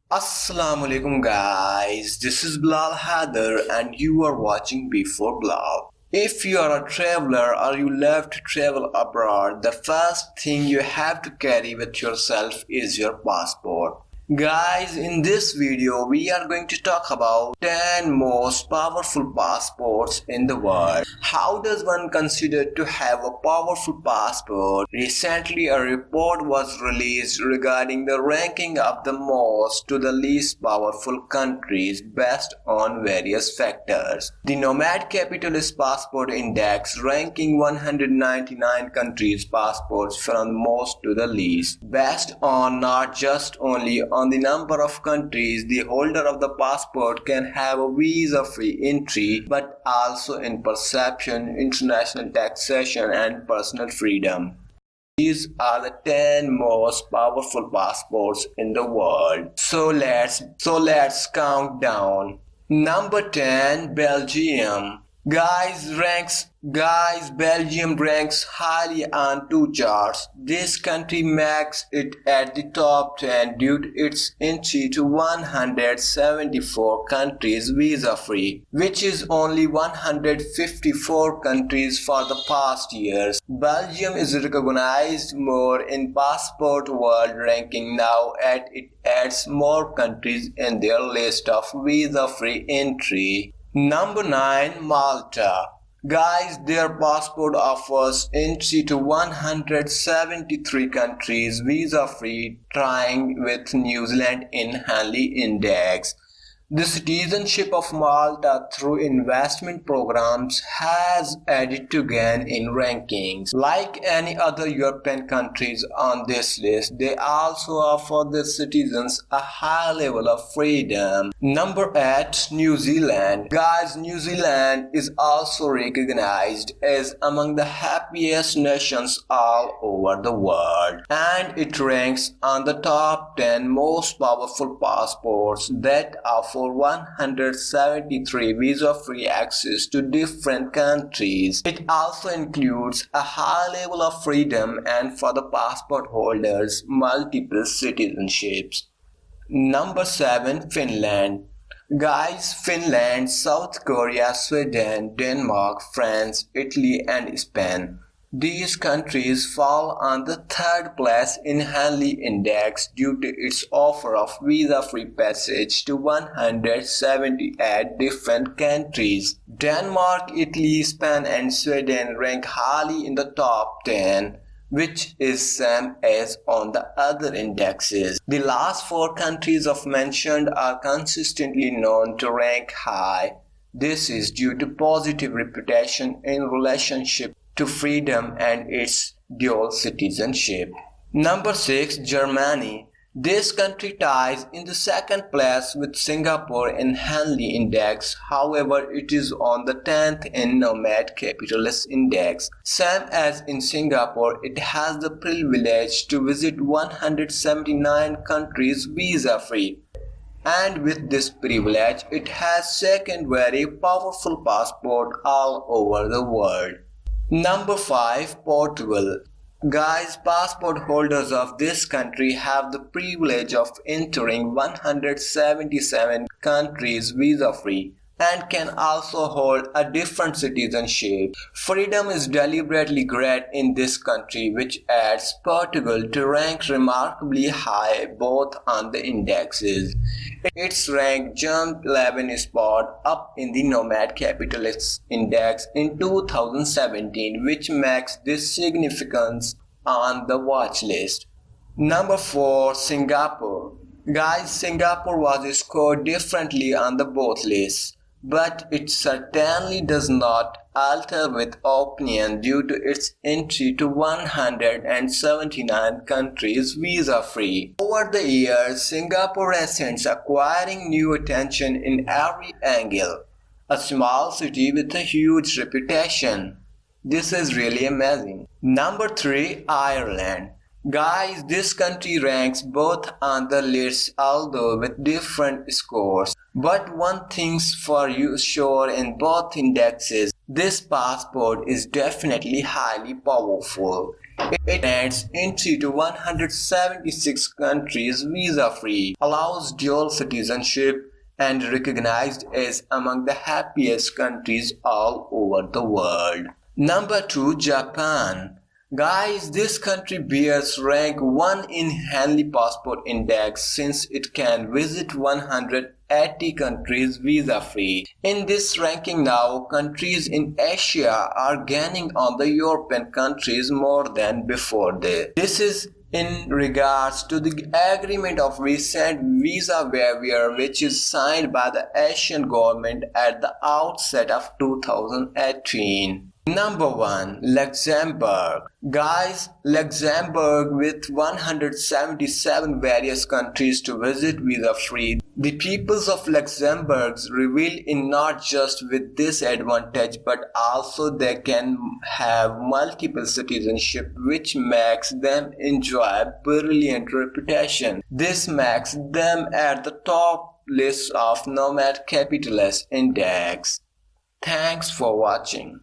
Assalamu alaikum guys, this is Bilal Hadar and you are watching Before Blog. If you are a traveler or you love to travel abroad, the first thing you have to carry with yourself is your passport. Guys, in this video we are going to talk about 10 most powerful passports in the world. How does one consider to have a powerful passport? Recently a report was released regarding the ranking of the most to the least powerful countries based on various factors. The Nomad Capitalist Passport Index ranking 199 countries' passports from most to the least, based on not just only on the number of countries the holder of the passport can have a visa-free entry, but also in perception, international taxation, and personal freedom. These are the 10 most powerful passports in the world. So let's count down. Number 10, Belgium. Belgium ranks highly on two charts. This country makes it at the top 10 due to its entry to 174 countries visa-free, which is only 154 countries for the past years. Belgium is recognized more in passport world ranking now as it adds more countries in their list of visa-free entry. Number 9, Malta. Their passport offers entry to 173 countries visa-free, tying with New Zealand in Henley Index. The citizenship of Malta through investment programs has added to gain in rankings. Like any other European countries on this list, they also offer their citizens a high level of freedom. Number 8, New Zealand. New Zealand is also recognized as among the happiest nations all over the world, and it ranks on the top 10 most powerful passports that offer 173 visa-free access to different countries. It also includes a high level of freedom and for the passport holders multiple citizenships. Number 7, Finland. Finland, South Korea, Sweden, Denmark, France, Italy, and Spain. These countries fall on the third place in Henley Index due to its offer of visa-free passage to 178 different countries. Denmark, Italy, Spain, and Sweden rank highly in the top 10, which is same as on the other indexes. The last 4 countries of mentioned are consistently known to rank high. This is due to positive reputation in relationship to freedom and its dual citizenship. Number 6, Germany. This country ties in the second place with Singapore in Henley Index. However, it is on the 10th in Nomad Capitalist Index. Same as in Singapore, it has the privilege to visit 179 countries visa-free. And with this privilege, it has second very powerful passport all over the world. Number 5, Portugal. Passport holders of this country have the privilege of entering 177 countries visa-free and can also hold a different citizenship. Freedom is deliberately great in this country, which adds Portugal to rank remarkably high both on the indexes. Its rank jumped 11 spots up in the Nomad Capitalist Index in 2017, which makes this significance on the watch list. Number 4, Singapore. Singapore was scored differently on the both lists, but it certainly does not alter with opinion due to its entry to 179 countries visa-free. Over the years, Singapore has acquiring new attention in every angle. A small city with a huge reputation. This is really amazing. Number 3, Ireland. This country ranks both on the list although with different scores. But one thing's for you sure in both indexes, this passport is definitely highly powerful. It grants entry to 176 countries visa-free, allows dual citizenship, and recognized as among the happiest countries all over the world. Number 2. Japan. Guys, this country bears rank 1 in Henley Passport Index since it can visit 180 countries visa-free. In this ranking now, countries in Asia are gaining on the European countries more than before this. This is in regards to the agreement of recent visa waiver which is signed by the Asian government at the outset of 2018. Number 1. Luxembourg. Guys, Luxembourg with 177 various countries to visit visa-free. The peoples of Luxembourg reveal in not just with this advantage but also they can have multiple citizenship which makes them enjoy brilliant reputation. This makes them at the top list of nomad capitalist index. Thanks for watching.